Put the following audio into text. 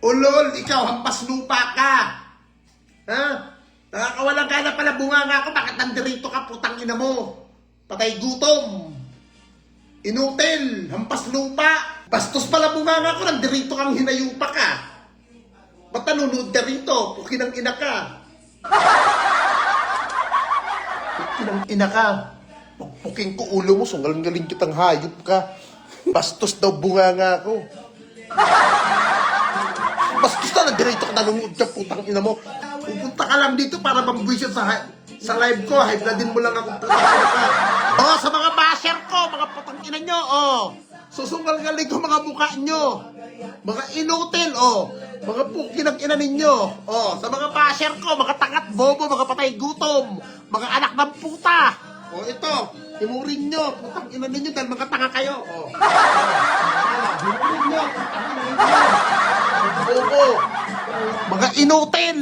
Ulol, ikaw, hampas lupa ka. Ha? Nakakawalang ka na pala bunganga ako. Bakit nandirito ka, putang ina mo? Patay gutom. Inutil, hampas lupa. Bastos pala bunganga ako, nandirito kang hinayupa ka. Ba't nanonood ka rito? Pukinang ina ka. Pukinang ina ka. Puking ko ulo mo, sunggaling-galing kitang hayop ka. Bastos daw bunganga ako. Bastos na, nandirito ka, nanonood ka, putang ina mo. Pupunta ka lang dito para mambwisyo sa live ko. Hype na din mo lang ako, putang ina ka. Oh, sa mga basher ko, mga putang ina nyo, oh. Susunggal-galing ko mga mukha nyo. Mga inutil, oh. Mga pukinang ina ninyo. Oh, sa mga basher ko, mga tangat bobo, mga patay gutom. Mga anak ng puta. Oh, ito, himurin nyo. Putang ina ninyo dahil mga tanga kayo. Oh. Himurin nyo. Putang ina ninyo. Bobo. Mga inutil.